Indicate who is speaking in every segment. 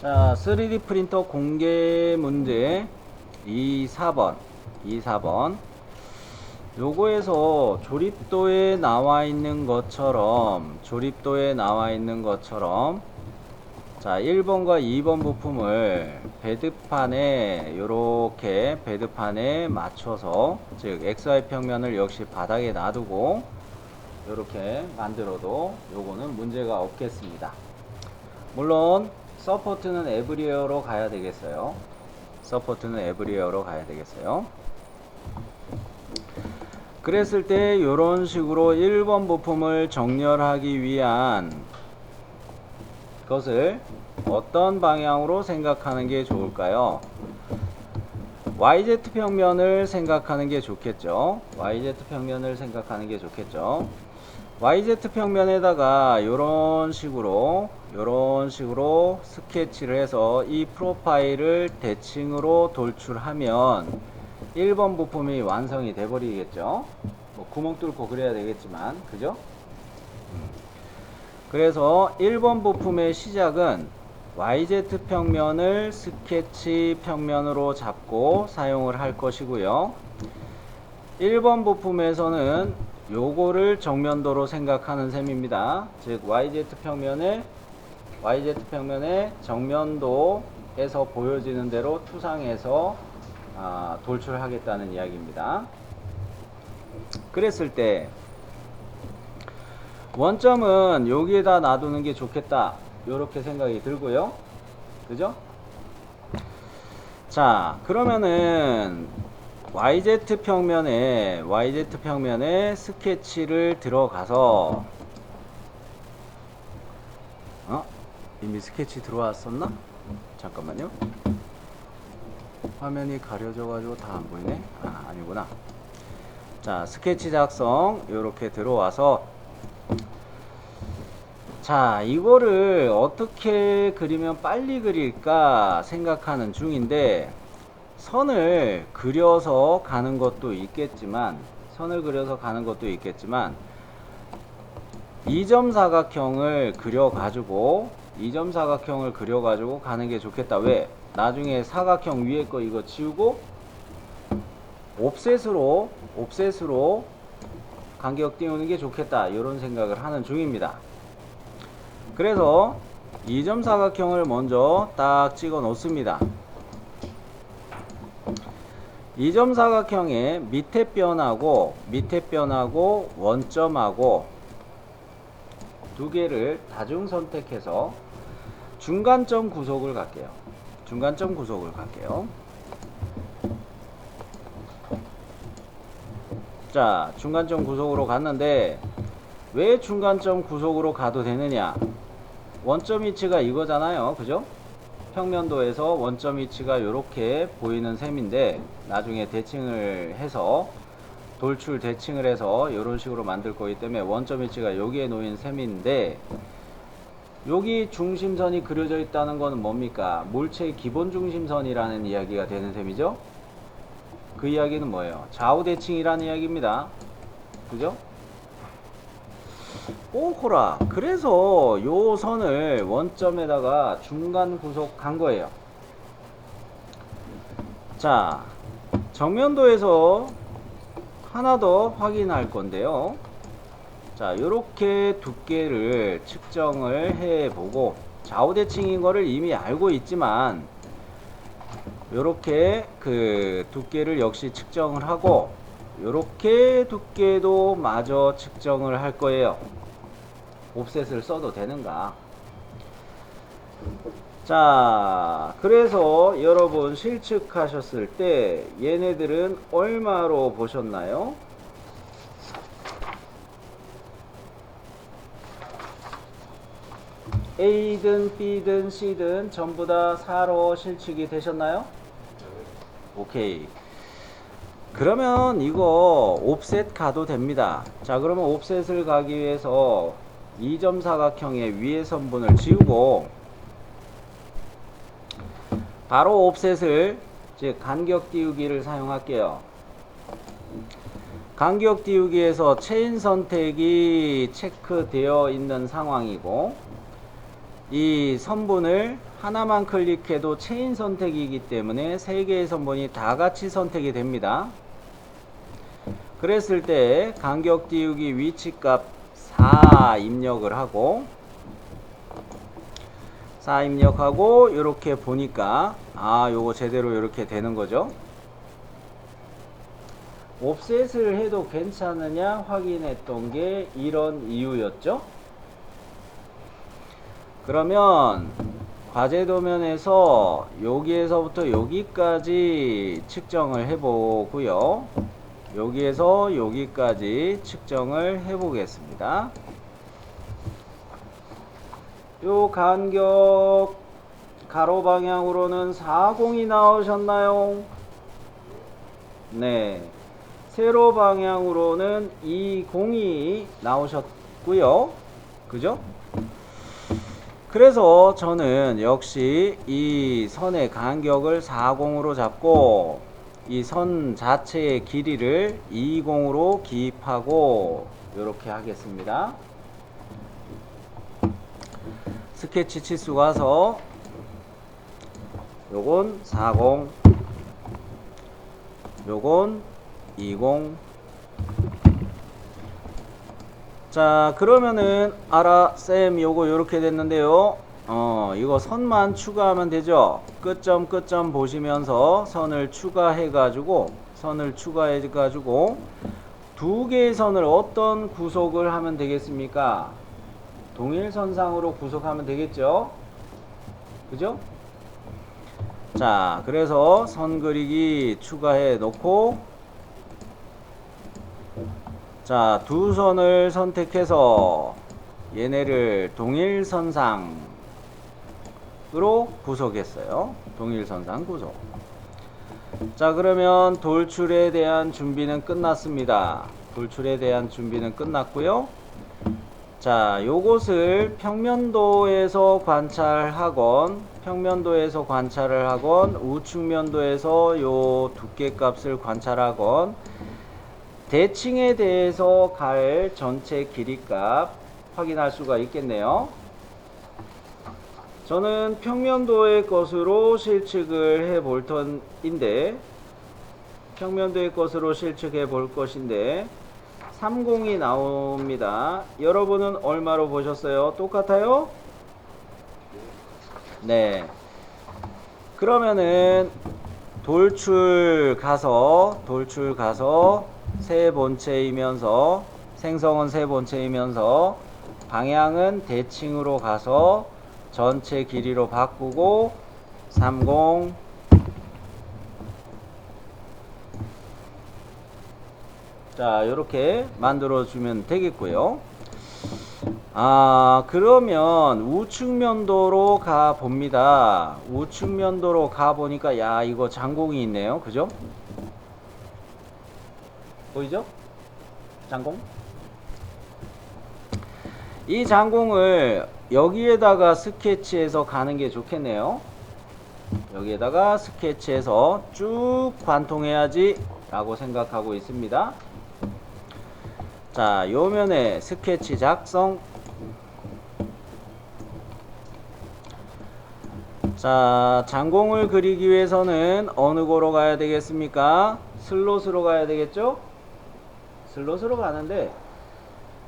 Speaker 1: 자, 3D 프린터 공개 문제 24번. 요거에서 조립도에 나와 있는 것처럼, 자, 1번과 2번 부품을 요렇게 베드판에 맞춰서, 즉, XY 평면을 역시 바닥에 놔두고, 요렇게 만들어도 요거는 문제가 없겠습니다. 물론, 서포트는 에브리웨어로 가야 되겠어요. 그랬을 때 요런 식으로 1번 부품을 정렬하기 위한 것을 어떤 방향으로 생각하는 게 좋을까요? YZ 평면을 생각하는 게 좋겠죠. YZ 평면에다가 요런 식으로 스케치를 해서 이 프로파일을 대칭으로 돌출하면 1번 부품이 완성이 돼 버리겠죠. 뭐 구멍 뚫고 그래야 되겠지만, 그죠? 그래서 1번 부품의 시작은 YZ 평면을 스케치 평면으로 잡고 사용을 할 것이고요. 1번 부품에서는 요거를 정면도로 생각하는 셈입니다. 즉 YZ 평면의 정면도에서 보여지는 대로 투상해서 돌출하겠다는 이야기입니다. 그랬을 때 원점은 여기에다 놔두는 게 좋겠다, 요렇게 생각이 들고요. 그죠? 자, 그러면은 YZ 평면에 스케치를 들어가서, 이미 스케치 들어왔었나? 잠깐만요. 화면이 가려져 가지고 다 안 보이네. 아니구나. 자, 스케치 작성 요렇게 들어와서, 자, 이거를 어떻게 그리면 빨리 그릴까 생각하는 중인데, 선을 그려서 가는 것도 있겠지만, 이점 사각형을 그려가지고 가는 게 좋겠다. 왜? 나중에 사각형 위에 거 이거 지우고 옵셋으로 간격 띄우는 게 좋겠다, 이런 생각을 하는 중입니다. 그래서 이점 사각형을 먼저 딱 찍어 놓습니다. 이점 사각형의 밑에 변하고 원점하고 두 개를 다중 선택해서 중간점 구속을 갈게요. 자, 중간점 구속으로 갔는데, 왜 중간점 구속으로 가도 되느냐? 원점 위치가 이거잖아요. 그죠? 평면도에서 원점 위치가 이렇게 보이는 셈인데, 나중에 대칭을 해서 돌출 대칭을 해서 이런 식으로 만들 거기 때문에 원점 위치가 여기에 놓인 셈인데, 여기 중심선이 그려져 있다는 것은 뭡니까? 물체의 기본 중심선이라는 이야기가 되는 셈이죠. 그 이야기는 뭐예요? 좌우 대칭이라는 이야기입니다. 그죠? 오호라, 그래서 요 선을 원점에다가 중간 구속한 거예요. 자, 정면도에서 하나 더 확인할 건데요. 자, 요렇게 두께를 측정을 해보고, 좌우 대칭인 거를 이미 알고 있지만 요렇게 그 두께를 역시 측정을 하고, 요렇게 두께도 마저 측정을 할 거예요. 옵셋을 써도 되는가? 자, 그래서 여러분 실측하셨을 때 얘네들은 얼마로 보셨나요? A든 B든 C든 전부 다 4로 실측이 되셨나요? 오케이. 그러면 이거 옵셋 가도 됩니다. 자, 그러면 옵셋을 가기 위해서 이점 사각형의 위에 선분을 지우고 바로 옵셋을, 즉 간격 띄우기를 사용할게요. 간격 띄우기에서 체인 선택이 체크되어 있는 상황이고, 이 선분을 하나만 클릭해도 체인 선택이기 때문에 3개의 선분이 다 같이 선택이 됩니다. 그랬을 때 간격 띄우기 위치값 4 입력을 하고 4 입력하고 이렇게 보니까 요거 제대로 이렇게 되는 거죠. 옵셋을 해도 괜찮으냐 확인했던 게 이런 이유였죠. 그러면 과제 도면에서 여기에서부터 여기까지 측정을 해 보고요. 여기에서 여기까지 측정을 해 보겠습니다. 요 간격 가로 방향으로는 40이 나오셨나요? 네. 세로 방향으로는 20이 나오셨고요. 그죠? 그래서 저는 역시 이 선의 간격을 40으로 잡고 이 선 자체의 길이를 20으로 기입하고 이렇게 하겠습니다. 스케치 치수 가서 요건 40, 요건 20. 자, 그러면은 쌤 요거 요렇게 됐는데요. 이거 선만 추가하면 되죠. 끝점 끝점 보시면서 선을 추가해 가지고 두 개의 선을 어떤 구속을 하면 되겠습니까? 동일선상으로 구속하면 되겠죠. 그죠? 자, 그래서 선 그리기 추가해 놓고 자, 두 선을 선택해서 얘네를 동일선상으로 구속했어요. 동일선상 구속. 자, 그러면 돌출에 대한 준비는 끝났습니다. 돌출에 대한 준비는 끝났고요. 자, 요것을 평면도에서 관찰하건 우측면도에서 요 두께 값을 관찰하건 대칭에 대해서 갈 전체 길이값 확인할 수가 있겠네요. 저는 평면도의 것으로 실측을 해 볼 터인데 평면도의 것으로 실측해 볼 것인데 30이 나옵니다. 여러분은 얼마로 보셨어요? 똑같아요? 네. 그러면은 돌출 가서 세 본체이면서 생성은 세 본체이면서 방향은 대칭으로 가서 전체 길이로 바꾸고 30 자, 요렇게 만들어 주면 되겠고요. 그러면 우측면도로 가 봅니다. 우측면도로 가 보니까 야, 이거 장공이 있네요. 그죠? 보이죠? 장공? 이 장공을 여기에다가 스케치해서 가는 게 좋겠네요. 여기에다가 스케치해서 쭉 관통해야지 라고 생각하고 있습니다. 자, 요면에 스케치 작성. 자, 장공을 그리기 위해서는 어느 고로 가야 되겠습니까? 슬롯으로 가야 되겠죠? 슬롯으로 가는데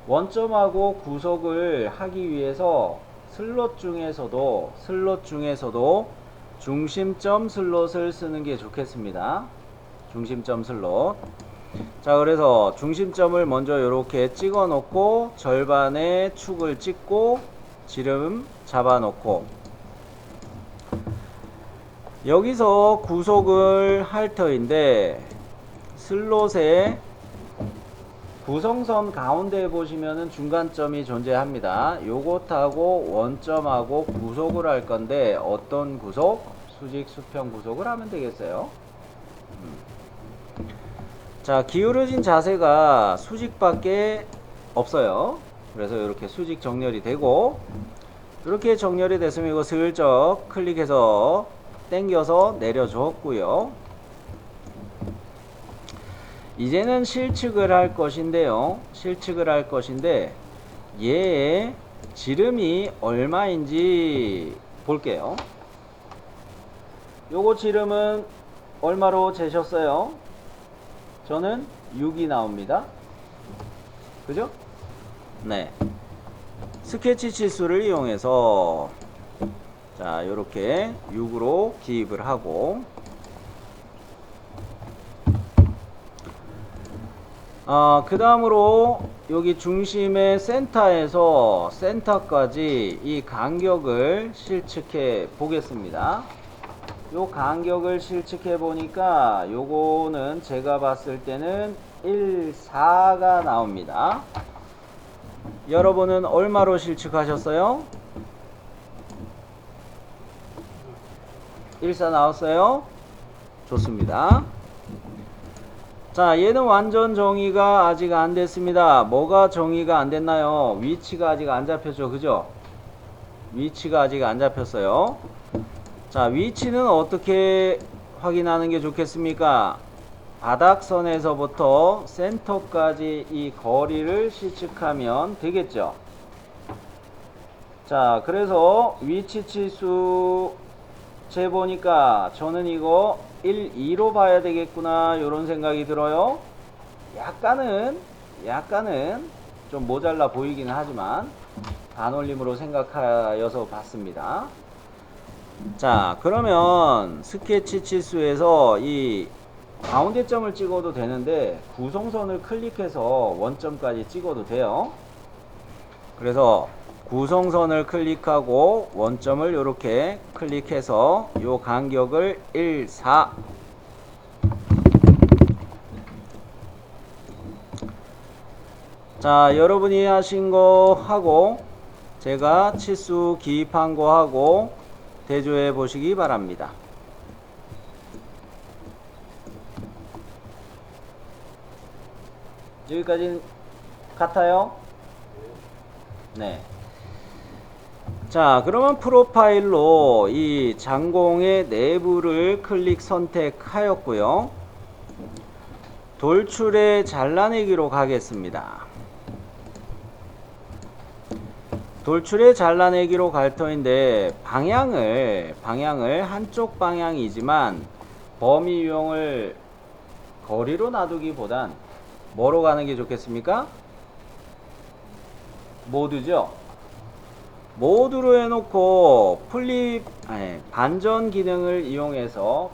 Speaker 1: 원점하고 구속을 하기 위해서 슬롯 중에서도 중심점 슬롯을 쓰는 게 좋겠습니다. 중심점 슬롯. 자, 그래서 중심점을 먼저 이렇게 찍어 놓고 절반의 축을 찍고 지름 잡아 놓고 여기서 구속을 할 터인데 슬롯의 구성선 가운데에 보시면은 중간점이 존재합니다. 요것하고 원점하고 구속을 할 건데 어떤 구속? 수직 수평 구속을 하면 되겠어요. 자, 기울어진 자세가 수직밖에 없어요. 그래서 이렇게 수직 정렬이 되고 이렇게 정렬이 됐으면 이거 슬쩍 클릭해서 당겨서 내려줬고요. 이제는 실측을 할 것인데 얘의 지름이 얼마인지 볼게요. 요거 지름은 얼마로 재셨어요? 저는 6이 나옵니다. 그죠? 네. 스케치 치수를 이용해서 자, 요렇게 6으로 기입을 하고 그 다음으로 여기 중심의 센터에서 센터까지 이 간격을 실측해 보겠습니다. 요 간격을 실측해 보니까 요거는 제가 봤을 때는 1,4가 나옵니다. 여러분은 얼마로 실측하셨어요? 1,4 나왔어요? 좋습니다. 자, 얘는 완전 정의가 아직 안 됐습니다. 뭐가 정의가 안 됐나요? 위치가 아직 안 잡혔죠. 그죠? 위치가 아직 안 잡혔어요. 자, 위치는 어떻게 확인하는 게 좋겠습니까? 바닥선에서부터 센터까지 이 거리를 실측하면 되겠죠. 자, 그래서 위치 치수 재보니까 저는 이거 1, 2로 봐야 되겠구나 요런 생각이 들어요. 약간은 좀 모자라 보이기는 하지만 반올림으로 생각하여서 봤습니다. 자, 그러면 스케치 치수에서 이 가운데 점을 찍어도 되는데 구성선을 클릭해서 원점까지 찍어도 돼요. 그래서 구성선을 클릭하고 원점을 이렇게 클릭해서 요 간격을 1,4 자, 여러분이 하신 거 하고 제가 치수 기입한 거 하고 대조해 보시기 바랍니다. 여기까지 같아요? 네. 자, 그러면 프로파일로 이 장공의 내부를 클릭 선택하였고요. 돌출의 잘라내기로 가겠습니다. 돌출의 잘라내기로 갈 터인데 방향을 한쪽 방향이지만 범위 유형을 거리로 놔두기보단 뭐로 가는 게 좋겠습니까? 모드죠. 모드로 해놓고 반전 기능을 이용해서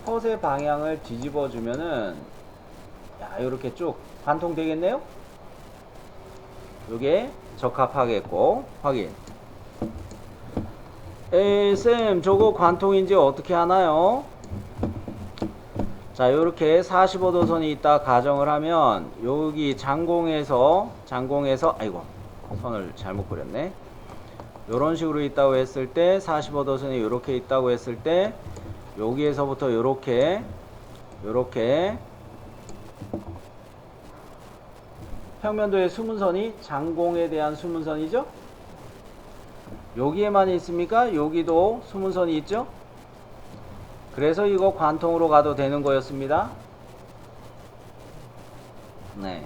Speaker 1: 컷의 방향을 뒤집어 주면은 이렇게 쭉 관통 되겠네요. 요게 적합하겠고 확인. 쌤 저거 관통인지 어떻게 하나요? 자, 요렇게 45도선이 있다 가정을 하면 여기 장공에서 아이고 선을 잘못 그렸네. 요런 식으로 있다고 했을 때 45도선이 요렇게 있다고 했을 때 여기에서부터 요렇게 평면도의 수문선이 장공에 대한 수문선이죠. 여기에만 있습니까? 여기도 수문선이 있죠. 그래서 이거 관통으로 가도 되는 거였습니다. 네.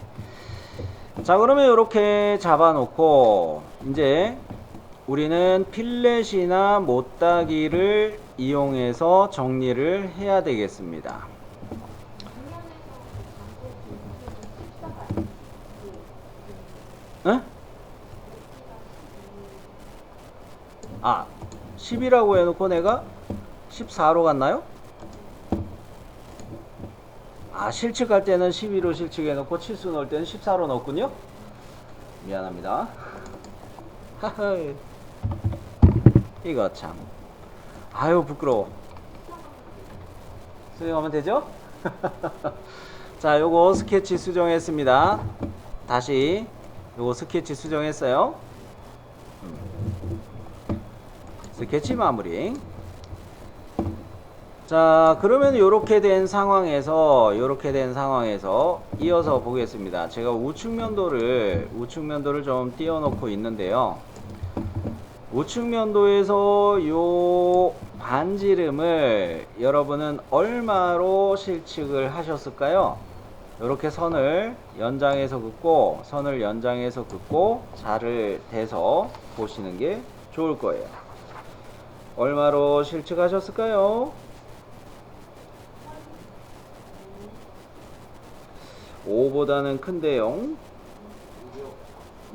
Speaker 1: 자, 그러면 이렇게 잡아놓고 이제 우리는 필렛이나 못따기를 이용해서 정리를 해야 되겠습니다. 에? 10이라고 해놓고 내가 14로 갔나요? 실측할 때는 12로 실측해놓고 치수 넣을 때는 14로 넣었군요. 미안합니다. 이거 참 부끄러워. 수정하면 되죠? 자, 요거 스케치 수정했습니다. 다시 요거 스케치 수정했어요. 스케치 마무리. 자, 그러면 요렇게 된 상황에서 이어서 보겠습니다. 제가 우측면도를 좀 띄워놓고 있는데요. 우측면도에서 요 반지름을 여러분은 얼마로 실측을 하셨을까요? 이렇게 선을 연장해서 긋고 선을 연장해서 긋고 자를 대서 보시는 게 좋을 거예요. 얼마로 실측하셨을까요? 5보다는 큰데요.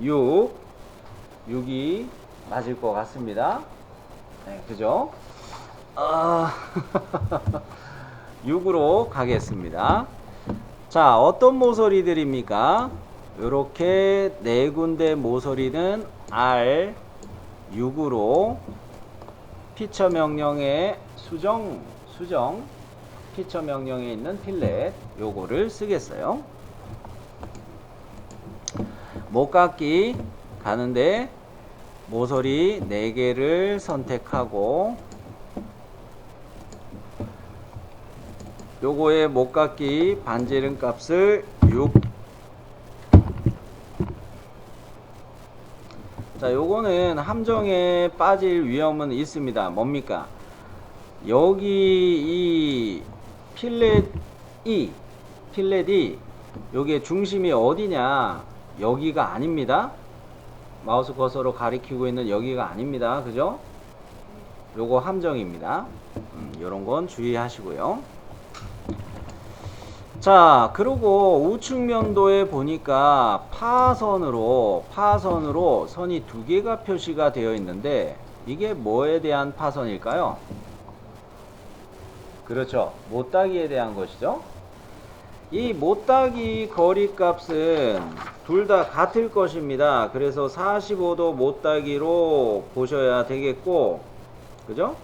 Speaker 1: 6이 맞을 것 같습니다. 네, 그죠? 6으로 가겠습니다. 자, 어떤 모서리들입니까? 요렇게 네 군데 모서리는 R6으로 피처 명령에 수정 피처 명령에 있는 필렛 요거를 쓰겠어요. 목깎기 가는데 모서리 4개를 선택하고 요거의 목깎기 반지름 값을 6. 자, 요거는 함정에 빠질 위험은 있습니다. 뭡니까? 여기 이 필렛이 요게 중심이 어디냐? 여기가 아닙니다. 마우스 커서로 가리키고 있는 여기가 아닙니다. 그죠? 요거 함정입니다. 요런 건 주의하시고요. 자, 그리고 우측면도에 보니까 파선으로 선이 2개가 표시가 되어 있는데 이게 뭐에 대한 파선일까요? 그렇죠. 못따기에 대한 것이죠. 이 못따기 거리 값은 둘 다 같을 것입니다. 그래서 45도 못따기로 보셔야 되겠고, 그죠?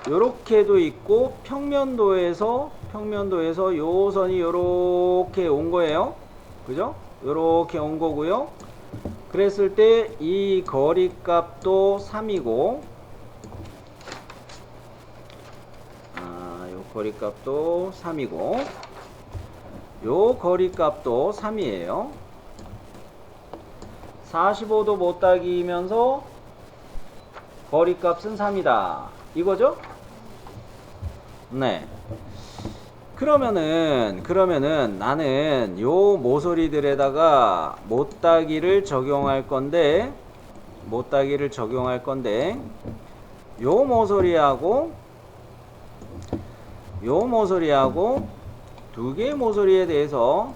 Speaker 1: 요렇게도 있고 평면도에서 요 선이 요렇게 온 거예요. 그죠? 요렇게 온 거고요. 그랬을 때 이 거리 값도 3이고 요 거리 값도 3이고 요 거리 값도 3이에요. 45도 못따기면서 거리 값은 3이다. 이거죠? 네. 그러면은 나는 요 모서리들에다가 못따기를 적용할 건데 요 모서리하고 두 개의 모서리에 대해서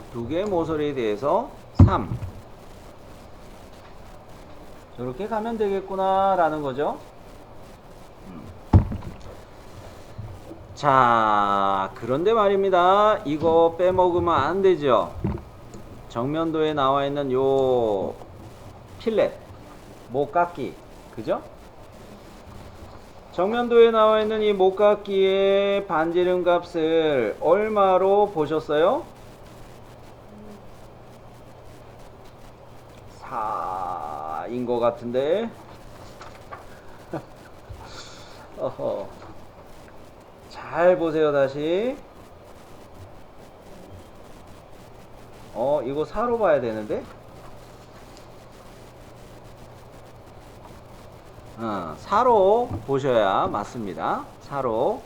Speaker 1: 3 저렇게 가면 되겠구나 라는 거죠. 자, 그런데 말입니다. 이거 빼먹으면 안 되죠. 정면도에 나와 있는 요 필렛 목깎기, 그죠? 정면도에 나와 있는 이 목깎기의 반지름 값을 얼마로 보셨어요? 4인 것 같은데. 어허. 잘 보세요. 다시 이거 4로 봐야 되는데 4로 보셔야 맞습니다. 4로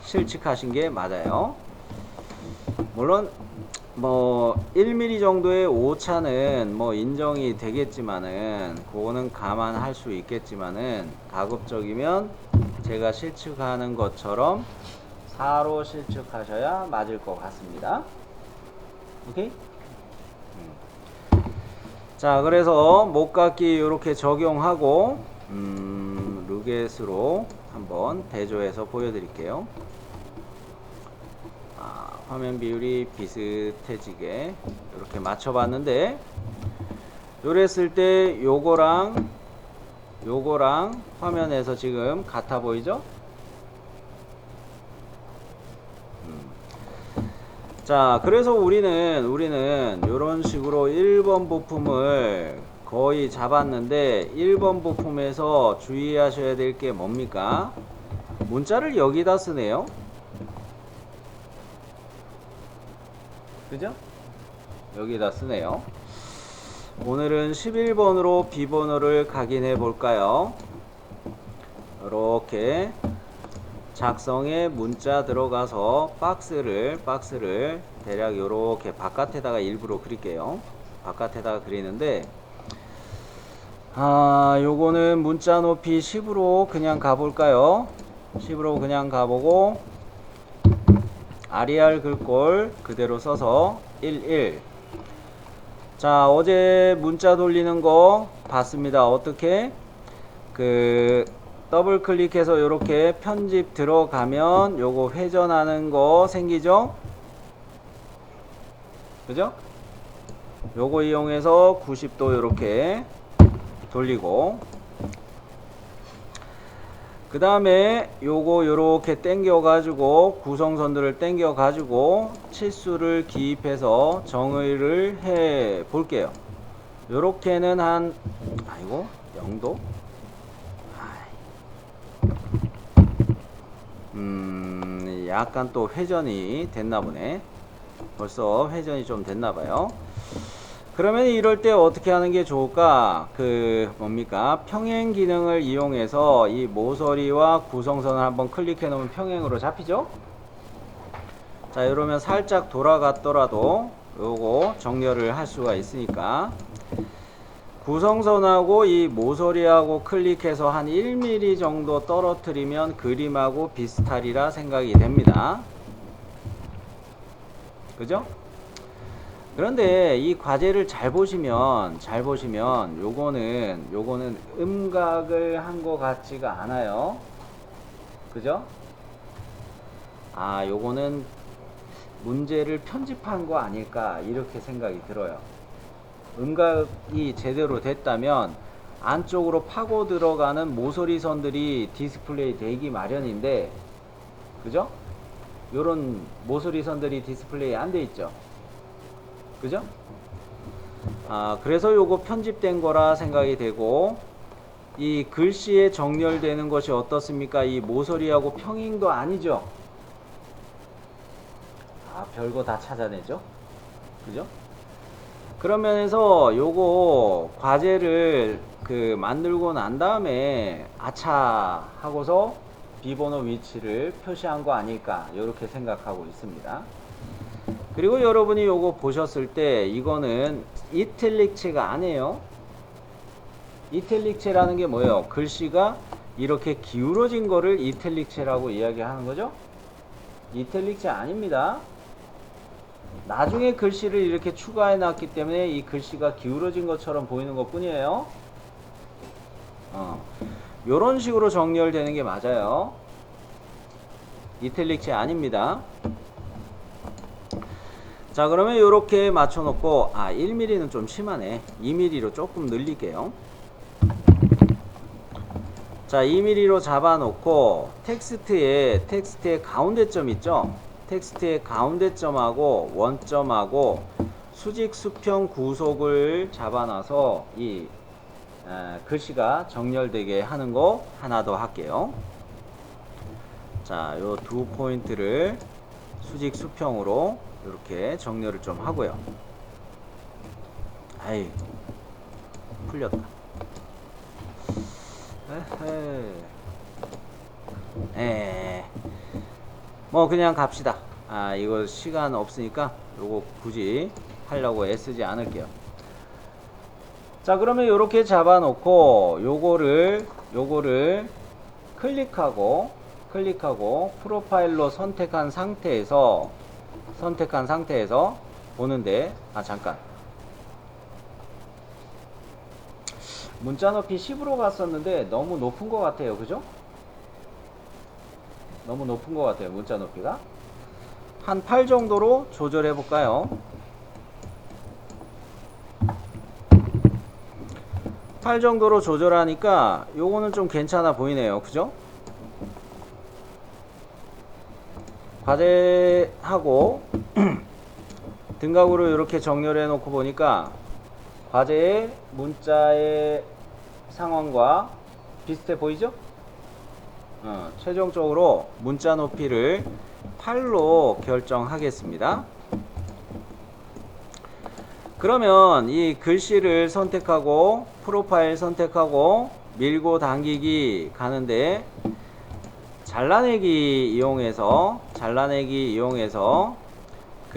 Speaker 1: 실측하신 게 맞아요. 물론 뭐 1mm 정도의 오차는 뭐 인정이 되겠지만은 그거는 감안할 수 있겠지만은 가급적이면 제가 실측하는 것처럼 4로 실측하셔야 맞을 것 같습니다. 오케이? 자, 그래서 목깎기 이렇게 적용하고 루겟으로 한번 대조해서 보여드릴게요. 화면 비율이 비슷해지게 이렇게 맞춰봤는데 요랬을 때 요거랑 화면에서 지금 같아 보이죠? 자, 그래서 우리는 요런 식으로 1번 부품을 거의 잡았는데 1번 부품에서 주의하셔야 될 게 뭡니까? 문자를 여기다 쓰네요. 그죠? 여기다 쓰네요. 오늘은 11번으로 비번호를 각인해 볼까요? 이렇게 작성에 문자 들어가서 박스를 대략 요렇게 바깥에다가 일부러 그릴게요. 바깥에다가 그리는데 요거는 문자 높이 10으로 그냥 가볼까요? 10으로 그냥 가보고 RER 글꼴 그대로 써서 11. 자, 어제 문자 돌리는 거 봤습니다. 어떻게? 더블 클릭해서 요렇게 편집 들어가면 요거 회전하는 거 생기죠? 그죠? 요거 이용해서 90도 요렇게 돌리고, 그 다음에 요거 요렇게 당겨 가지고 구성선들을 당겨 가지고 치수를 기입해서 정의를 해 볼게요. 요렇게는 한 0도? 약간 또 회전이 됐나 보네. 벌써 회전이 좀 됐나 봐요. 그러면 이럴 때 어떻게 하는 게 좋을까? 뭡니까? 평행 기능을 이용해서 이 모서리와 구성선을 한번 클릭해 놓으면 평행으로 잡히죠? 자, 이러면 살짝 돌아갔더라도 요거 정렬을 할 수가 있으니까 구성선하고 이 모서리하고 클릭해서 한 1mm 정도 떨어뜨리면 그림하고 비슷하리라 생각이 됩니다. 그죠? 그런데 이 과제를 잘 보시면 요거는 음각을 한 것 같지가 않아요. 그죠? 요거는 문제를 편집한 거 아닐까 이렇게 생각이 들어요. 음각이 제대로 됐다면 안쪽으로 파고 들어가는 모서리 선들이 디스플레이 되기 마련인데, 그죠? 요런 모서리 선들이 디스플레이 안 돼 있죠. 그죠? 그래서 요거 편집된 거라 생각이 되고, 이 글씨에 정렬되는 것이 어떻습니까? 이 모서리하고 평행도 아니죠. 별거 다 찾아내죠. 그죠? 그런 면에서 요거 과제를 만들고 난 다음에 아차 하고서 비번호 위치를 표시한 거 아닐까 이렇게 생각하고 있습니다. 그리고 여러분이 요거 보셨을 때 이거는 이탈릭체가 아니에요. 이탈릭체라는 게 뭐예요? 글씨가 이렇게 기울어진 거를 이탈릭체라고 이야기하는 거죠. 이탈릭체 아닙니다. 나중에 글씨를 이렇게 추가해 놨기 때문에 이 글씨가 기울어진 것처럼 보이는 것 뿐이에요. 요런 식으로 정렬되는 게 맞아요. 이탈릭체 아닙니다. 자, 그러면 요렇게 맞춰 놓고 1mm는 좀 심하네. 2mm로 조금 늘릴게요. 자, 2mm로 잡아 놓고 텍스트의 가운데점 있죠? 텍스트의 가운데점하고 원점하고 수직 수평 구속을 잡아놔서 이 글씨가 정렬되게 하는 거 하나 더 할게요. 자, 요 두 포인트를 수직 수평으로 이렇게 정렬을 좀 하고요. 풀렸다. 뭐 그냥 갑시다. 이거 시간 없으니까 요거 굳이 하려고 애쓰지 않을게요. 자, 그러면 요렇게 잡아 놓고 요거를 클릭하고 프로파일로 선택한 상태에서 보는데 잠깐, 문자 높이 10으로 갔었는데 너무 높은 것 같아요. 그죠? 너무 높은 것 같아요. 문자 높이가 한 8 정도로 조절해 볼까요? 8 정도로 조절하니까 요거는 좀 괜찮아 보이네요. 그죠? 과제하고 등각으로 이렇게 정렬해 놓고 보니까 과제의 문자의 상황과 비슷해 보이죠? 최종적으로 문자 높이를 8로 결정하겠습니다. 그러면 이 글씨를 선택하고 프로파일 선택하고 밀고 당기기 가는데 잘라내기 이용해서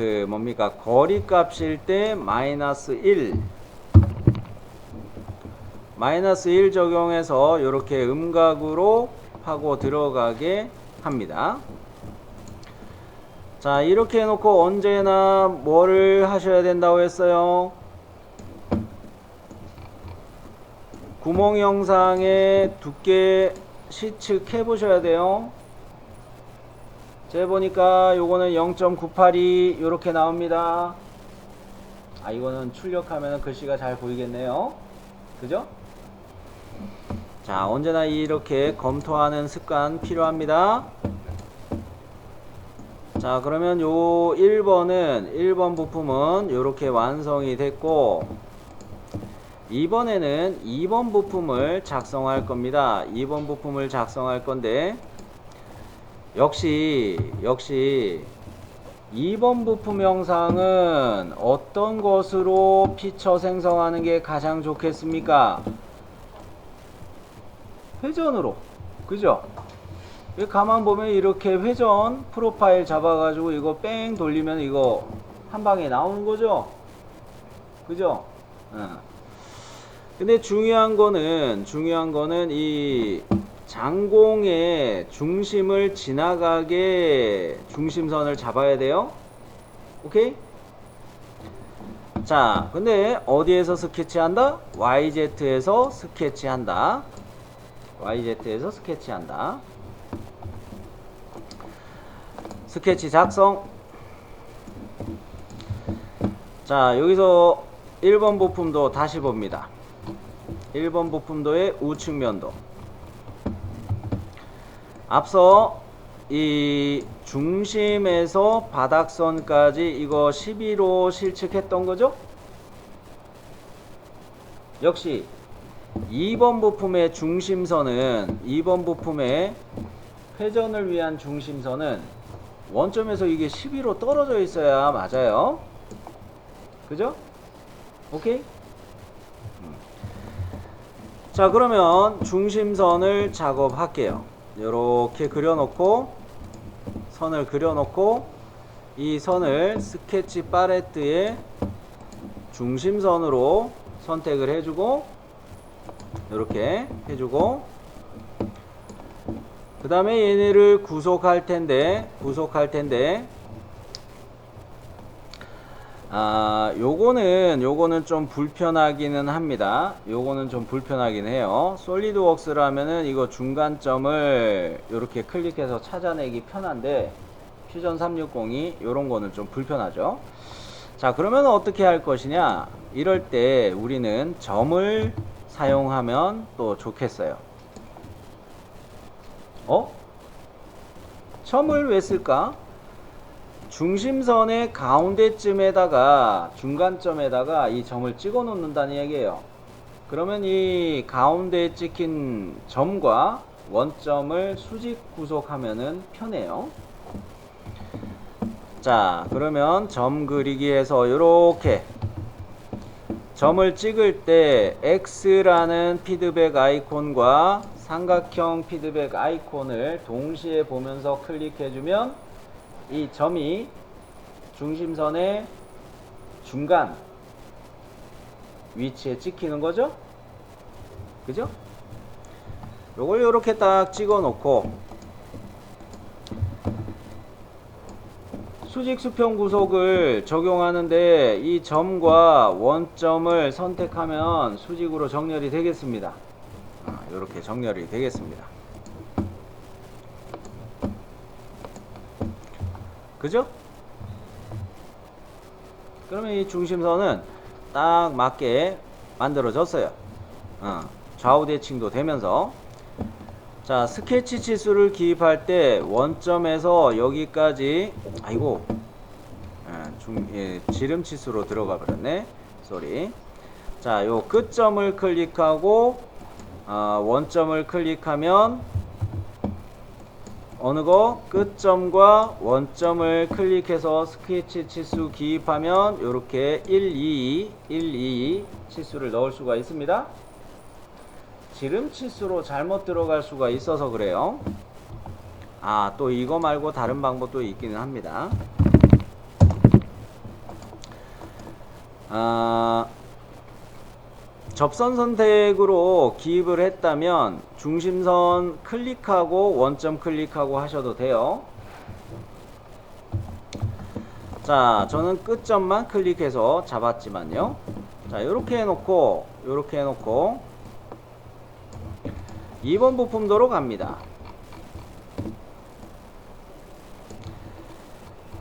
Speaker 1: 그 뭡니까 거리 값일 때 마이너스 1 적용해서 이렇게 음각으로 파고 들어가게 합니다. 자, 이렇게 해놓고 언제나 뭐를 하셔야 된다고 했어요? 구멍 영상의 두께 시측해 보셔야 돼요. 제가 보니까 요거는 0.982 요렇게 나옵니다. 아, 이거는 출력하면 글씨가 잘 보이겠네요. 그죠? 자, 언제나 이렇게 검토하는 습관 필요합니다. 자, 그러면 요 1번 부품은 요렇게 완성이 됐고, 이번에는 2번 부품을 작성할 겁니다. 2번 부품을 작성할 건데, 역시 2번 부품 영상은 어떤 것으로 피처 생성하는 게 가장 좋겠습니까? 회전으로. 그죠? 가만 보면 이렇게 회전 프로파일 잡아가지고 이거 뺑 돌리면 이거 한 방에 나오는 거죠? 그죠? 근데 중요한 거는 이 장공의 중심을 지나가게 중심선을 잡아야 돼요. 오케이? 자, 근데 어디에서 스케치한다? YZ에서 스케치한다. YZ에서 스케치한다. 스케치 작성. 자, 여기서 1번 부품도 다시 봅니다. 1번 부품도의 우측면도. 앞서 이 중심에서 바닥선까지 이거 12로 실측했던 거죠? 역시 2번 부품의 중심선은 2번 부품의 회전을 위한 중심선은 원점에서 이게 12로 떨어져 있어야 맞아요. 그죠? 오케이? 자, 그러면 중심선을 작업할게요. 이렇게 그려놓고 선을 그려놓고 이 선을 스케치 팔레트의 중심선으로 선택을 해주고 이렇게 해주고 그 다음에 얘네를 구속할 텐데 요거는 좀 불편하기는 합니다. 요거는 좀 불편하긴 해요. 솔리드웍스라면은 이거 중간점을 이렇게 클릭해서 찾아내기 편한데 퓨전 360이 요런 거는 좀 불편하죠. 자, 그러면 어떻게 할 것이냐? 이럴 때 우리는 점을 사용하면 또 좋겠어요. 점을 왜 쓸까? 중심선의 가운데쯤에다가 중간점에다가 이 점을 찍어 놓는다는 얘기예요. 그러면 이 가운데에 찍힌 점과 원점을 수직 구속하면은 편해요. 자, 그러면 점 그리기에서 이렇게 점을 찍을 때 X라는 피드백 아이콘과 삼각형 피드백 아이콘을 동시에 보면서 클릭해주면 이 점이 중심선의 중간 위치에 찍히는 거죠? 그죠? 요걸 요렇게 딱 찍어 놓고 수직 수평 구속을 적용하는데 이 점과 원점을 선택하면 수직으로 정렬이 되겠습니다. 요렇게 정렬이 되겠습니다. 그죠? 그러면 이 중심선은 딱 맞게 만들어졌어요. 좌우 대칭도 되면서. 자, 스케치 치수를 기입할 때 원점에서 여기까지 지름 치수로 들어가 버렸네. 쏘리. 자, 요 끝점을 클릭하고 원점을 클릭하면 어느 거 끝점과 원점을 클릭해서 스케치 치수 기입하면 이렇게 1, 2 치수를 넣을 수가 있습니다. 지름 치수로 잘못 들어갈 수가 있어서 그래요. 또 이거 말고 다른 방법도 있기는 합니다. 접선 선택으로 기입을 했다면 중심선 클릭하고 원점 클릭하고 하셔도 돼요. 자, 저는 끝점만 클릭해서 잡았지만요. 자, 요렇게 해놓고 2번 부품도로 갑니다.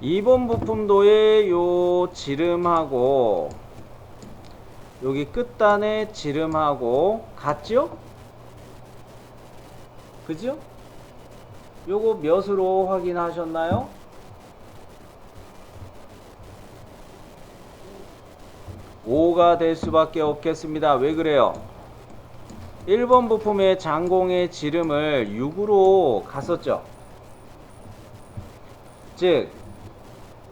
Speaker 1: 2번 부품도에 요 지름하고 여기 끝단에 지름하고 같죠? 그죠? 요거 몇으로 확인하셨나요? 5가 될 수밖에 없겠습니다. 왜 그래요? 1번 부품의 장공의 지름을 6으로 갔었죠. 즉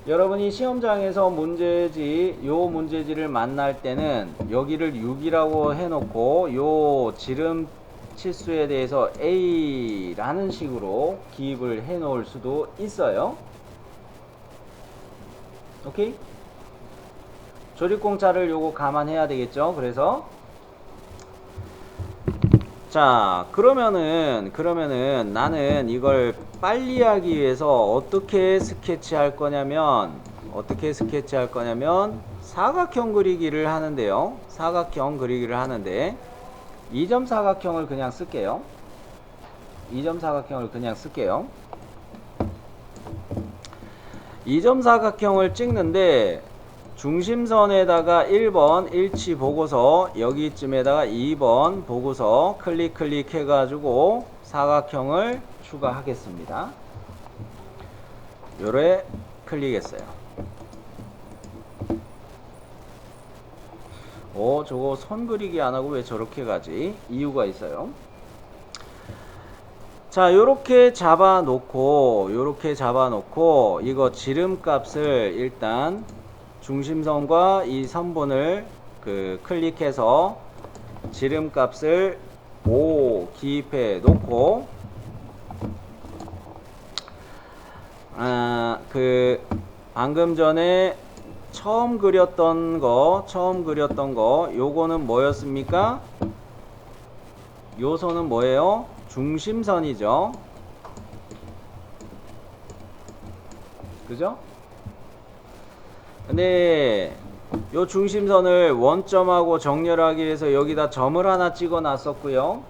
Speaker 1: 여러분이 시험장에서 요 문제지를 만날 때는 여기를 6이라고 해놓고 요 지름 치수에 대해서 A라는 식으로 기입을 해 놓을 수도 있어요. 오케이? 조립공차를 요거 감안해야 되겠죠. 그래서 자, 그러면은 나는 이걸 빨리 하기 위해서 어떻게 스케치할 거냐면 사각형 그리기를 하는데요. 사각형 그리기를 하는데 2점 사각형을 그냥 쓸게요. 2점 사각형을 그냥 쓸게요. 2점 사각형을 찍는데 중심선에다가 1번 일치 보고서 여기쯤에다가 2번 보고서 클릭 해가지고 사각형을 추가하겠습니다. 요래 클릭했어요. 저거 선 그리기 안하고 왜 저렇게 가지? 이유가 있어요. 자, 요렇게 잡아놓고 이거 지름값을 일단 중심선과 이 선분을 클릭해서 지름값을 5 기입해 놓고 방금 전에 처음 그렸던 거 요거는 뭐였습니까? 요 선은 뭐예요? 중심선이죠. 그죠? 근데 요 중심선을 원점하고 정렬하기 위해서 여기다 점을 하나 찍어 놨었고요.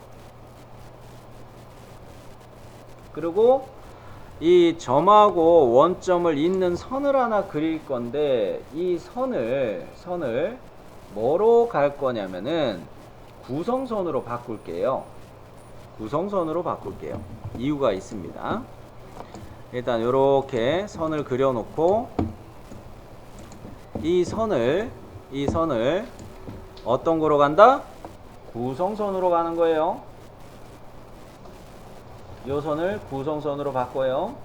Speaker 1: 그리고 이 점하고 원점을 잇는 선을 하나 그릴 건데 이 선을 뭐로 갈 거냐면은 구성선으로 바꿀게요. 이유가 있습니다. 일단 요렇게 선을 그려 놓고 이 선을 어떤 거로 간다? 구성선으로 가는 거예요. 요 선을 구성선으로 바꿔요.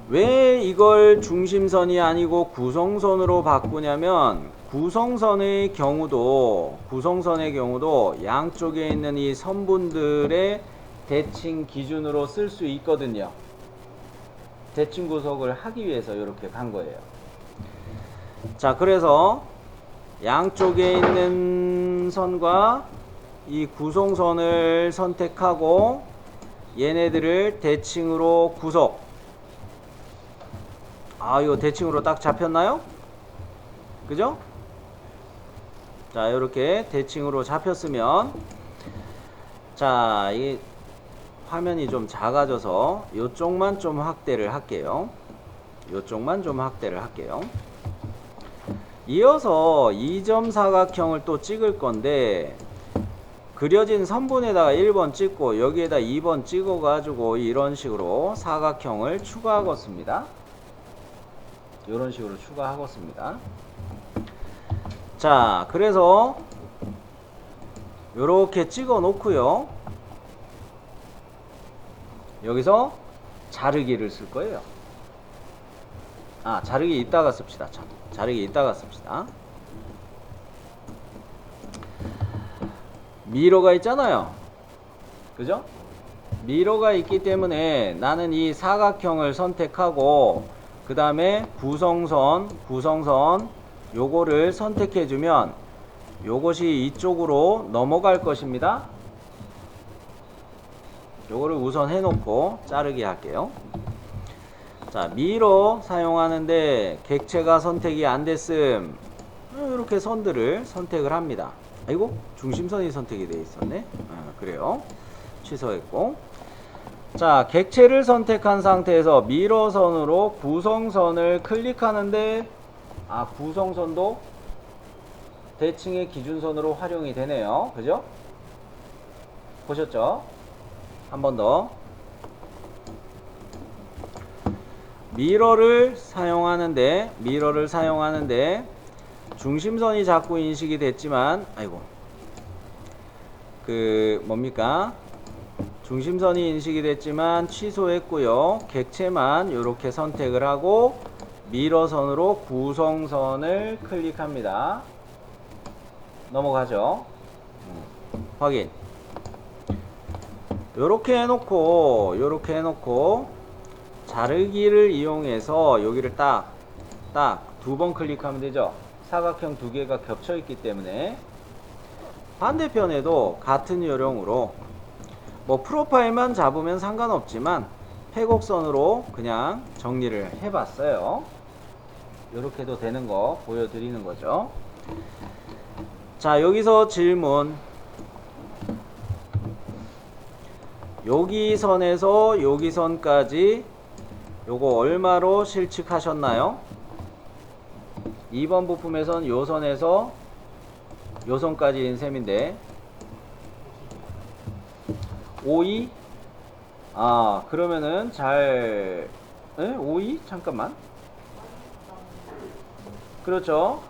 Speaker 1: 왜 이걸 중심선이 아니고 구성선으로 바꾸냐면 구성선의 경우도 양쪽에 있는 이 선분들의 대칭 기준으로 쓸 수 있거든요. 대칭 구속을 하기 위해서 이렇게 간 거예요. 자, 그래서 양쪽에 있는 선과 이 구성선을 선택하고 얘네들을 대칭으로 구속. 이거 대칭으로 딱 잡혔나요? 그죠? 자, 이렇게 대칭으로 잡혔으면 자, 이 화면이 좀 작아져서 요쪽만 좀 확대를 할게요. 이어서 2점 사각형을 또 찍을 건데 그려진 선분에다가 1번 찍고 여기에다 2번 찍어 가지고 이런 식으로 사각형을 추가하겠습니다. 이런 식으로 추가하겠습니다. 자, 그래서 요렇게 찍어 놓고요. 여기서 자르기를 쓸 거예요. 자르기 이따가 씁시다. 자르기 이따가 씁시다. 미러가 있잖아요. 그죠? 미러가 있기 때문에 나는 이 사각형을 선택하고 그 다음에 구성선 요거를 선택해 주면 요것이 이쪽으로 넘어갈 것입니다. 요거를 우선 해놓고 자르기 할게요. 자, 미러 사용하는데 객체가 선택이 안 됐음. 이렇게 선들을 선택을 합니다. 아이고, 중심선이 선택이 되어 있었네. 그래요. 취소했고. 자, 객체를 선택한 상태에서 미러선으로 구성선을 클릭하는데, 구성선도 대칭의 기준선으로 활용이 되네요. 그죠? 보셨죠? 한 번 더. 미러를 사용하는데 중심선이 자꾸 인식이 됐지만, 중심선이 인식이 됐지만 취소했고요. 객체만 이렇게 선택을 하고 미러선으로 구성선을 클릭합니다. 넘어가죠. 확인. 요렇게 해놓고 자르기를 이용해서 여기를 딱 두 번 클릭하면 되죠. 사각형 두 개가 겹쳐 있기 때문에. 반대편에도 같은 요령으로 프로파일만 잡으면 상관없지만 회곡선으로 그냥 정리를 해봤어요. 요렇게도 되는 거 보여드리는 거죠. 자, 여기서 질문. 여기 선에서 여기 선까지 요거 얼마로 실측하셨나요? 2번 부품에선 요 선에서 요 선까지인 셈인데 52? 그러면은 52? 잠깐만. 그렇죠.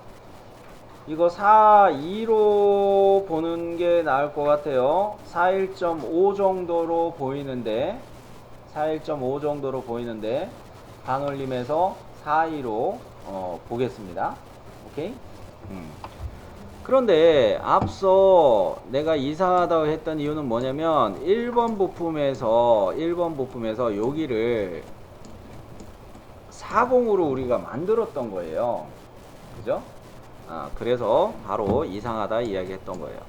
Speaker 1: 이거 42로 보는 게 나을 것 같아요. 41.5 정도로 보이는데 반올림에서 42로 보겠습니다. 오케이? 그런데 앞서 내가 이상하다고 했던 이유는 뭐냐면 1번 부품에서 여기를 40으로 우리가 만들었던 거예요. 그죠? 그래서 바로 이상하다 이야기했던 거예요.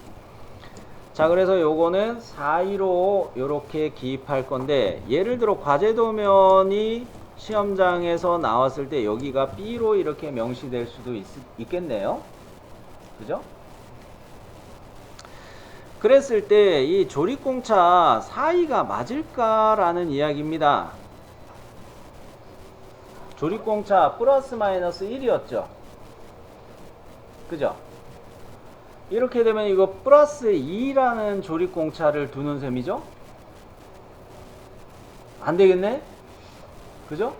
Speaker 1: 자, 그래서 요거는 42로 요렇게 기입할 건데, 예를 들어 과제도면이 시험장에서 나왔을 때 여기가 B로 이렇게 명시될 수도 있겠네요. 그죠? 그랬을 때 이 조립공차 42가 맞을까라는 이야기입니다. 조립공차 플러스 마이너스 1이었죠. 그죠? 이렇게 되면 이거 플러스 2라는 조립공차를 두는 셈이죠? 안 되겠네? 그죠?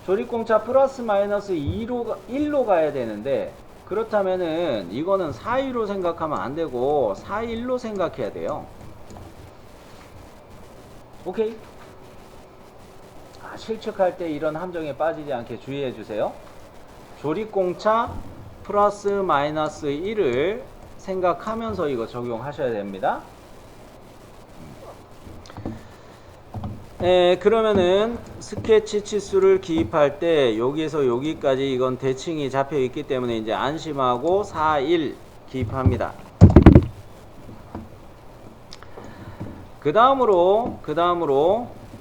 Speaker 1: 조립공차 플러스 마이너스 1로 가야 되는데, 그렇다면은 이거는 42로 생각하면 안 되고 41로 생각해야 돼요. 오케이? 실측할 때 이런 함정에 빠지지 않게 주의해 주세요. 조립공차 플러스 마이너스 1을 생각하면서 이거 적용하셔야 됩니다. 그러면은 스케치 치수를 기입할 때 여기에서 여기까지 이건 대칭이 잡혀 있기 때문에 이제 안심하고 41 기입합니다. 그 다음으로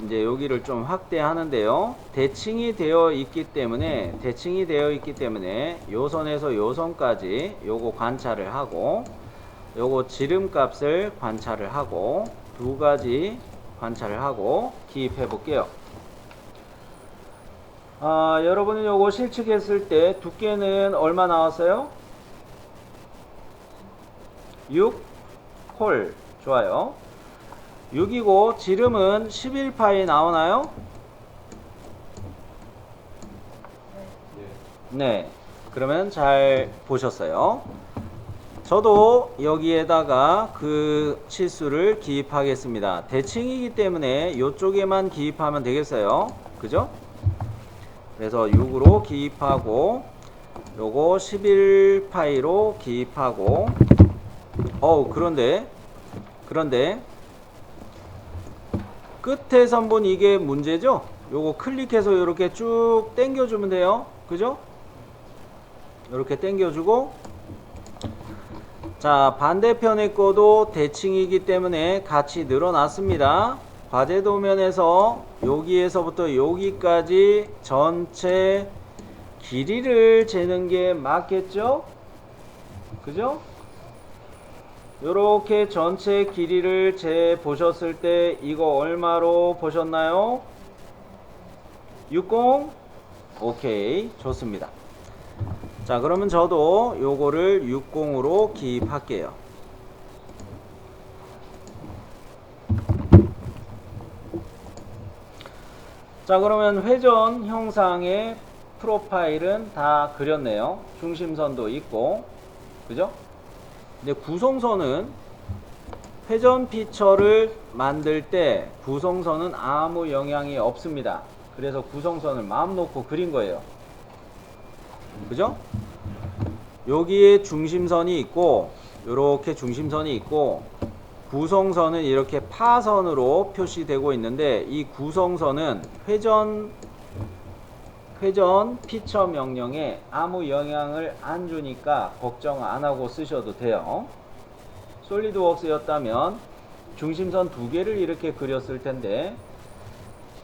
Speaker 1: 이제 여기를 좀 확대하는데요. 대칭이 되어 있기 때문에 요 선에서 요 선까지 요거 관찰을 하고, 요거 지름값을 관찰을 하고, 두 가지 관찰을 하고 기입해 볼게요. 여러분은 요거 실측했을 때 두께는 얼마 나왔어요? 6 콜. 좋아요. 6이고 지름은 11파이 나오나요? 네. 그러면 잘 보셨어요. 저도 여기에다가 그 치수를 기입하겠습니다. 대칭이기 때문에 이쪽에만 기입하면 되겠어요. 그죠? 그래서 6으로 기입하고, 요거 11파이로 기입하고, 그런데 끝에 선분 이게 문제죠? 요거 클릭해서 이렇게 쭉 당겨주면 돼요. 그죠? 이렇게 당겨주고, 자, 반대편의 거도 대칭이기 때문에 같이 늘어났습니다. 과제 도면에서 여기에서부터 여기까지 전체 길이를 재는 게 맞겠죠? 그죠? 요렇게 전체 길이를 재 보셨을 때 이거 얼마로 보셨나요? 60? 오케이, 좋습니다. 자, 그러면 저도 요거를 60으로 기입할게요. 자, 그러면 회전 형상의 프로파일은 다 그렸네요. 중심선도 있고, 그죠? 근데 구성선은 회전 피처를 만들 때 구성선은 아무 영향이 없습니다. 그래서 구성선을 마음 놓고 그린 거예요. 그죠? 여기에 중심선이 있고, 요렇게 중심선이 있고, 구성선은 이렇게 파선으로 표시되고 있는데, 이 구성선은 회전 피처 명령에 아무 영향을 안 주니까 걱정 안 하고 쓰셔도 돼요. 솔리드웍스였다면 중심선 두 개를 이렇게 그렸을 텐데,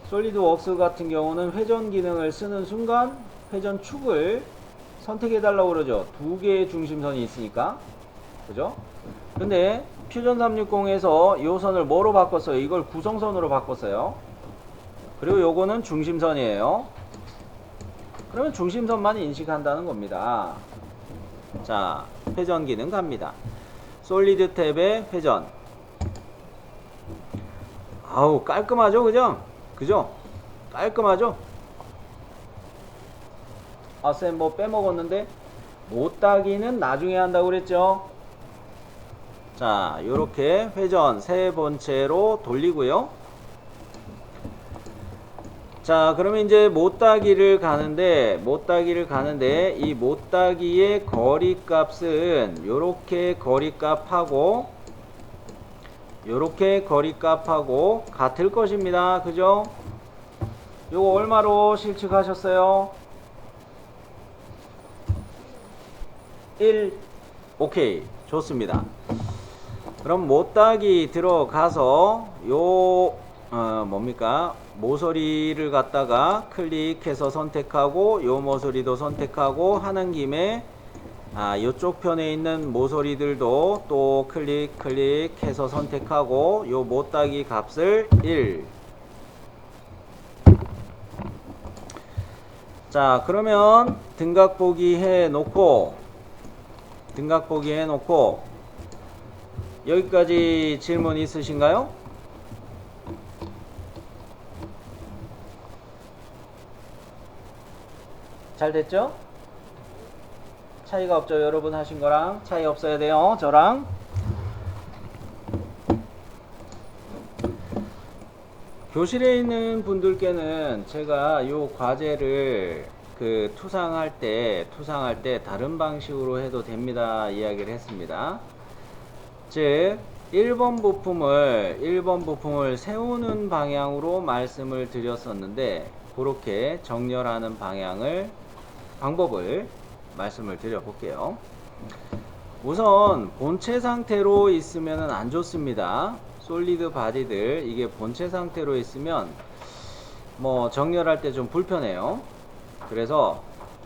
Speaker 1: 솔리드웍스 같은 경우는 회전 기능을 쓰는 순간 회전 축을 선택해 달라고 그러죠. 두 개의 중심선이 있으니까. 그죠? 근데 퓨전 360에서 이 선을 뭐로 바꿨어요? 이걸 구성선으로 바꿨어요. 그리고 요거는 중심선이에요. 그러면 중심선만 인식한다는 겁니다. 자, 회전 기능 갑니다. 솔리드 탭에 회전. 아우, 깔끔하죠? 그죠? 그죠? 깔끔하죠? 아, 쌤 뭐 빼먹었는데? 못따기는 나중에 한다고 그랬죠? 자, 요렇게 회전 세 번째로 돌리고요. 자, 그러면 이제 못따기를 가는데 이 못따기의 거리값은 요렇게 거리값하고 같을 것입니다. 그죠? 요거 얼마로 실측하셨어요? 1. 오케이, 좋습니다. 그럼 못따기 들어가서 뭡니까? 모서리를 갖다가 클릭해서 선택하고, 요 모서리도 선택하고 하는 김에 요쪽 편에 있는 모서리들도 또 클릭해서 선택하고, 요 못따기 값을 1. 자, 그러면 등각 보기 해놓고 여기까지 질문 있으신가요? 잘 됐죠? 차이가 없죠? 여러분 하신 거랑 차이 없어야 돼요. 저랑. 교실에 있는 분들께는 제가 요 과제를 투상할 때 다른 방식으로 해도 됩니다 이야기를 했습니다. 즉 1번 부품을 세우는 방향으로 말씀을 드렸었는데, 그렇게 정렬하는 방법을 말씀을 드려 볼게요. 우선 본체 상태로 있으면 안 좋습니다. 솔리드 바디들 이게 본체 상태로 있으면 뭐 정렬할 때 좀 불편해요. 그래서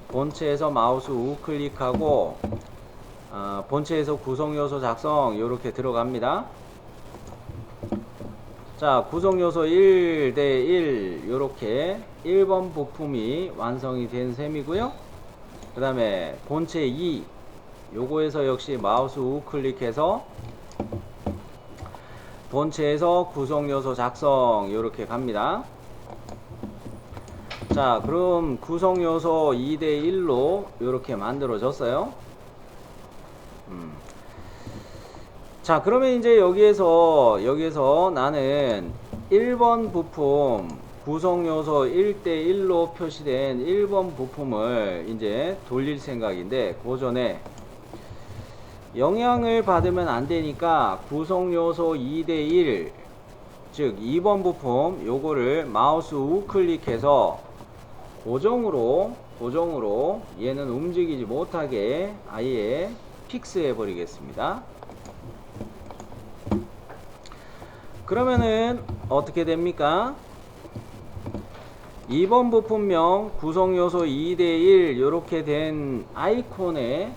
Speaker 1: 본체에서 마우스 우클릭하고 본체에서 구성요소 작성 이렇게 들어갑니다. 자, 구성요소 1대 1 요렇게 1번 부품이 완성이 된 셈이고요. 그 다음에 본체 2 요거에서 역시 마우스 우클릭해서 본체에서 구성요소 작성 요렇게 갑니다. 자, 그럼 구성요소 2대 1로 요렇게 만들어졌어요. 자, 그러면 이제 여기에서 나는 1번 부품 구성요소 1대 1로 표시된 1번 부품을 이제 돌릴 생각인데, 그 전에 영향을 받으면 안 되니까 구성요소 2대 1 즉 2번 부품 요거를 마우스 우클릭해서 고정으로 얘는 움직이지 못하게 아예 픽스해 버리겠습니다. 그러면은 어떻게 됩니까? 2번 부품명 구성요소 2대1 요렇게 된 아이콘에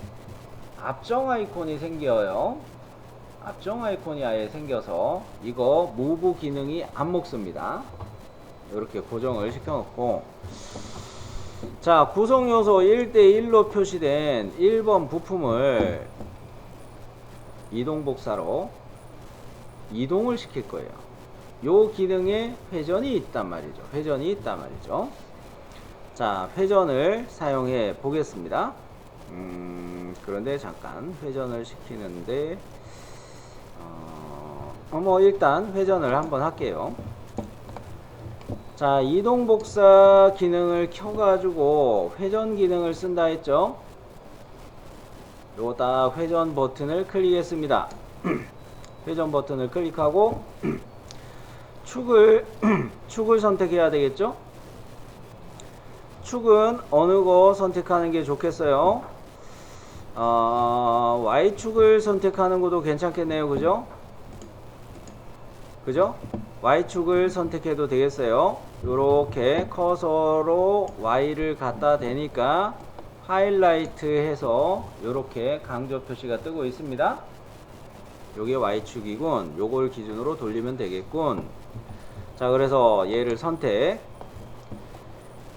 Speaker 1: 앞정 아이콘이 생겨요. 앞정 아이콘이 아예 생겨서 이거 무브 기능이 안 먹습니다. 이렇게 고정을 시켜놓고, 자, 구성요소 1대1로 표시된 1번 부품을 이동복사로 이동을 시킬 거예요. 요 기능에 회전이 있단 말이죠. 자, 회전을 사용해 보겠습니다. 그런데 잠깐 회전을 시키는데 뭐 일단 회전을 한번 할게요. 자, 이동 복사 기능을 켜가지고 회전 기능을 쓴다 했죠. 요거 딱 회전 버튼을 클릭했습니다. 회전 버튼을 클릭하고 축을 선택해야 되겠죠. 축은 어느 거 선택하는 게 좋겠어요? Y축을 선택하는 것도 괜찮겠네요. 그죠? Y축을 선택해도 되겠어요. 요렇게 커서로 Y를 갖다 대니까 하이라이트 해서 요렇게 강조 표시가 뜨고 있습니다. 요게 Y축이군. 요걸 기준으로 돌리면 되겠군. 자, 그래서 얘를 선택.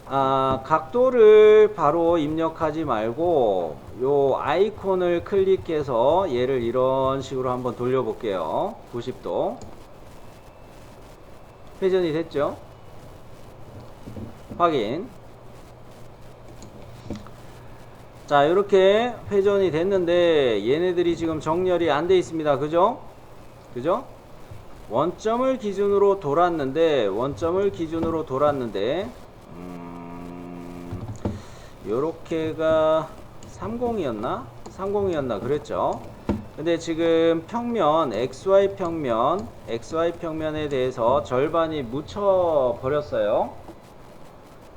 Speaker 1: 각도를 바로 입력하지 말고 요 아이콘을 클릭해서 얘를 이런 식으로 한번 돌려볼게요. 90도. 회전이 됐죠? 확인. 자, 이렇게 회전이 됐는데 얘네들이 지금 정렬이 안 돼 있습니다. 그죠? 원점을 기준으로 돌았는데 요렇게가 30이었나 그랬죠. 근데 지금 평면 XY 평면에 대해서 절반이 묻혀 버렸어요.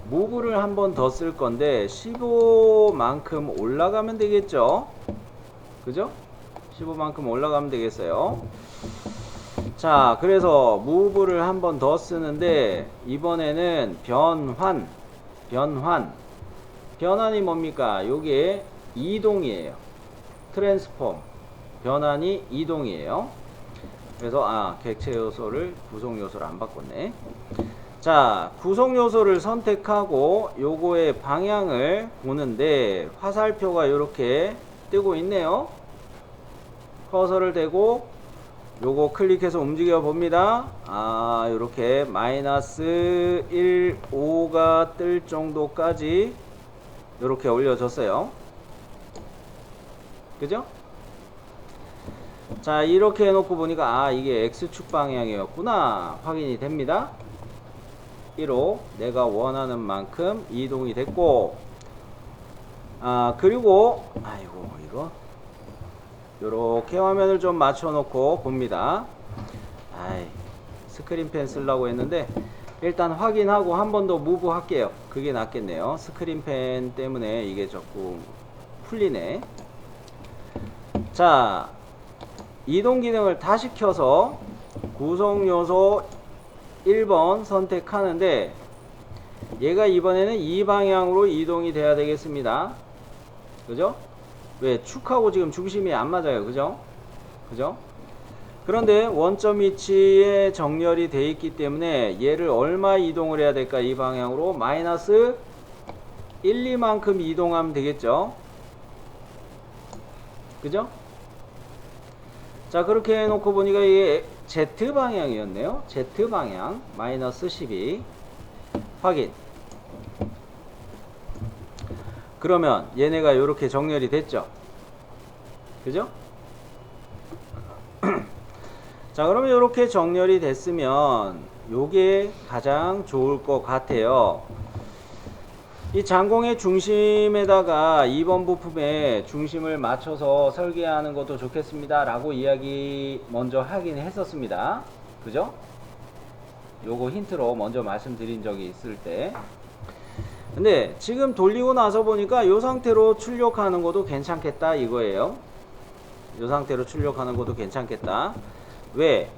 Speaker 1: 무브를 한 번 더 쓸 건데 15만큼 올라가면 되겠죠. 그죠? 15만큼 올라가면 되겠어요. 자, 그래서 무브를 한 번 더 쓰는데 이번에는 변환이 뭡니까? 요게 이동이에요. 트랜스폼. 변환이 이동이에요. 그래서 객체 요소를 구성 요소를 안 바꿨네. 자, 구성 요소를 선택하고 요거의 방향을 보는데 화살표가 이렇게 뜨고 있네요. 커서를 대고 요거 클릭해서 움직여 봅니다. 요렇게 마이너스 1, 5가 뜰 정도까지 요렇게 올려줬어요. 그죠? 자, 이렇게 해놓고 보니까 이게 X축 방향이었구나 확인이 됩니다. 1호 내가 원하는 만큼 이동이 됐고, 그리고 이거 요렇게 화면을 좀 맞춰놓고 봅니다. 스크린펜 쓰려고 했는데 일단 확인하고 한 번 더 무브 할게요. 그게 낫겠네요. 스크린펜 때문에 이게 자꾸 풀리네. 자, 이동 기능을 다시 켜서 구성 요소 1번 선택하는데 얘가 이번에는 이 방향으로 이동이 돼야 되겠습니다. 그죠? 왜? 축하고 지금 중심이 안 맞아요. 그죠? 그런데 원점 위치에 정렬이 돼 있기 때문에 얘를 얼마 이동을 해야 될까? 이 방향으로 마이너스 1, 2만큼 이동하면 되겠죠? 그죠? 자, 그렇게 해놓고 보니까 이게 Z방향이었네요. Z방향 마이너스 12 확인. 그러면 얘네가 이렇게 정렬이 됐죠. 그죠? 자, 그러면 이렇게 정렬이 됐으면 요게 가장 좋을 것 같아요. 이 장공의 중심에다가 2번 부품에 중심을 맞춰서 설계하는 것도 좋겠습니다 라고 이야기 먼저 하긴 했었습니다. 그죠? 요거 힌트로 먼저 말씀드린 적이 있을 때. 근데 지금 돌리고 나서 보니까 요 상태로 출력하는 것도 괜찮겠다 이거예요. 요 상태로 출력하는 것도 괜찮겠다. 왜?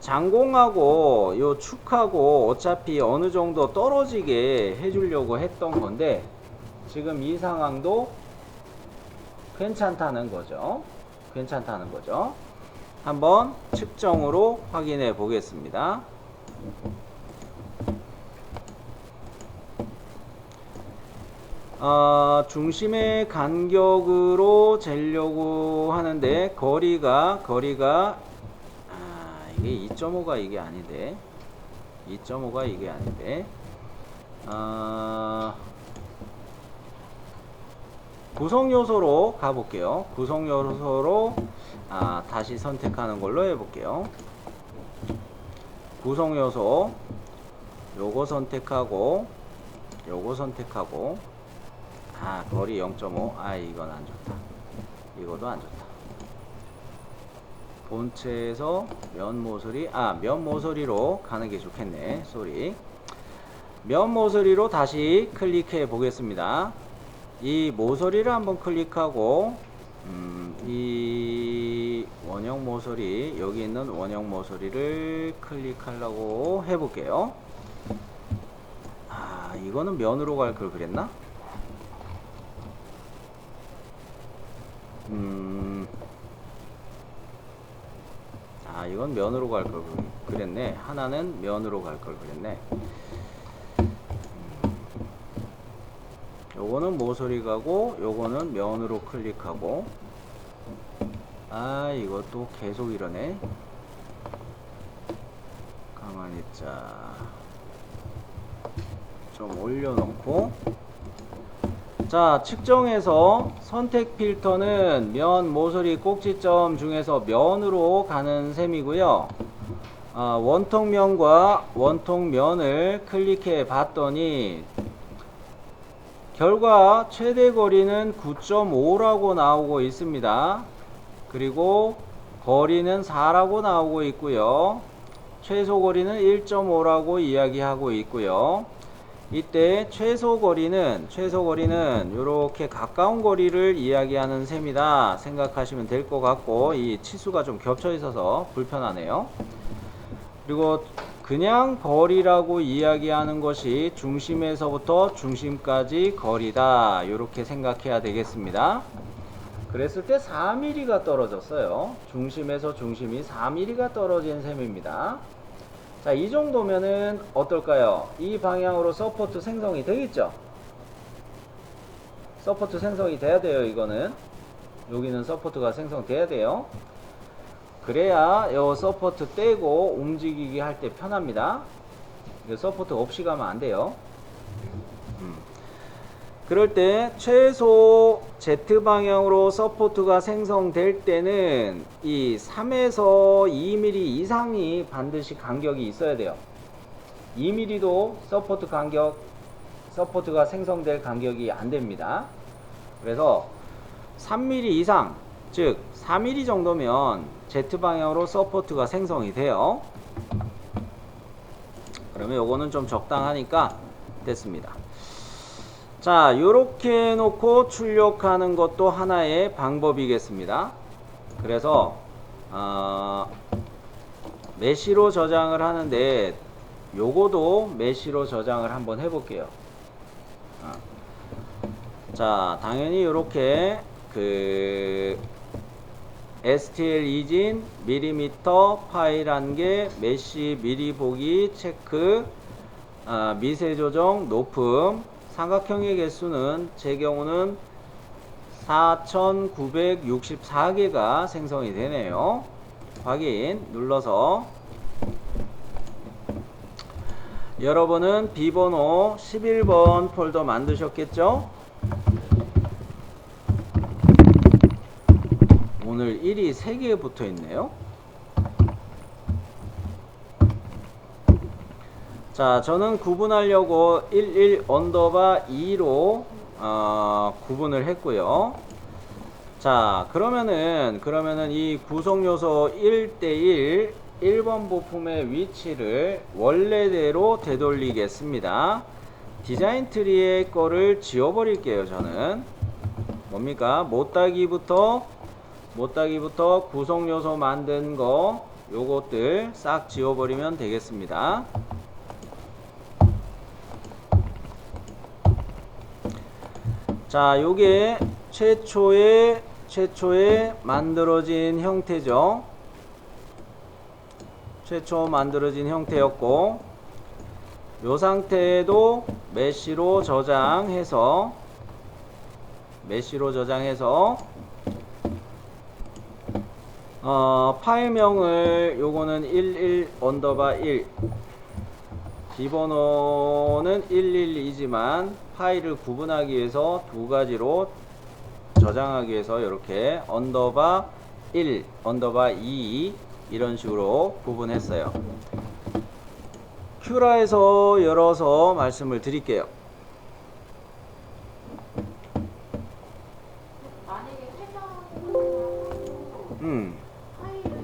Speaker 1: 장공하고 요 축하고 어차피 어느 정도 떨어지게 해주려고 했던 건데 지금 이 상황도 괜찮다는 거죠. 괜찮다는 거죠. 한번 측정으로 확인해 보겠습니다. 중심의 간격으로 재려고 하는데 거리가 이게 2.5가 이게 아닌데 2.5가 이게 아닌데 구성 요소로 가볼게요. 구성 요소로 다시 선택하는 걸로 해볼게요. 구성 요소 요거 선택하고 요거 선택하고 거리 0.5 이건 안 좋다. 이거도 안 좋다. 본체에서 면 모서리로 가는 게 좋겠네. 쏘리. 면 모서리로 다시 클릭해 보겠습니다. 이 모서리를 한번 클릭하고 이 원형 모서리 여기 있는 원형 모서리를 클릭하려고 해볼게요. 이거는 면으로 갈 걸 그랬나? 이건 면으로 갈 걸 그랬네. 하나는 면으로 갈 걸 그랬네. 요거는 모서리 가고 요거는 면으로 클릭하고 이것도 계속 이러네. 가만히 있자. 좀 올려놓고 자, 측정해서 선택 필터는 면 모서리 꼭지점 중에서 면으로 가는 셈이고요. 원통면과 원통면을 클릭해 봤더니 결과 최대 거리는 9.5라고 나오고 있습니다. 그리고 거리는 4라고 나오고 있고요. 최소 거리는 1.5라고 이야기하고 있고요. 이때 최소 거리는 이렇게 가까운 거리를 이야기하는 셈이다 생각하시면 될 것 같고, 이 치수가 좀 겹쳐 있어서 불편하네요. 그리고 그냥 거리라고 이야기하는 것이 중심에서부터 중심까지 거리다, 이렇게 생각해야 되겠습니다. 그랬을 때 4mm가 떨어졌어요. 중심에서 중심이 4mm가 떨어진 셈입니다. 자, 이 정도면은 어떨까요? 이 방향으로 서포트 생성이 되겠죠? 서포트 생성이 돼야 돼요. 이거는 여기는 서포트가 생성돼야 돼요. 그래야 요 서포트 떼고 움직이기 할 때 편합니다. 서포트 없이 가면 안 돼요. 그럴 때 최소 Z방향으로 서포트가 생성될 때는 이 3에서 2mm 이상이 반드시 간격이 있어야 돼요. 2mm도 서포트가 생성될 간격이 안 됩니다. 그래서 3mm 이상, 즉 4mm 정도면 Z방향으로 서포트가 생성이 돼요. 그러면 요거는 좀 적당하니까 됐습니다. 자, 요렇게 놓고 출력하는 것도 하나의 방법이겠습니다. 그래서 메시로 저장을 하는데 요거도 메시로 저장을 한번 해볼게요. 자, 당연히 요렇게 STL 이진 밀리미터 파일 한 개, 메시 미리 보기 체크, 미세 조정 높음, 삼각형의 개수는 제 경우는 4964개가 생성이 되네요. 확인 눌러서 여러분은 비번호 11번 폴더 만드셨겠죠? 오늘 1이 3개 붙어 있네요. 자, 저는 구분하려고 11 언더바 2로 구분을 했고요. 자, 그러면은 이 구성 요소 1대1 1번 부품의 위치를 원래대로 되돌리겠습니다. 디자인 트리의 거를 지워버릴게요. 저는 뭡니까? 못따기부터 구성 요소 만든 거 요것들 싹 지워버리면 되겠습니다. 자, 요게 최초에 만들어진 형태죠. 최초 만들어진 형태였고, 요 상태에도 메쉬로 저장해서 파일명을 요거는 11 언더바 1 비번호는 112지만 파일을 구분하기 위해서 두 가지로 저장하기 위해서 이렇게 언더바 1 언더바 2 이런 식으로 구분했어요. 큐라에서 열어서 말씀을 드릴게요.
Speaker 2: 만약에 회전을 하고 파일을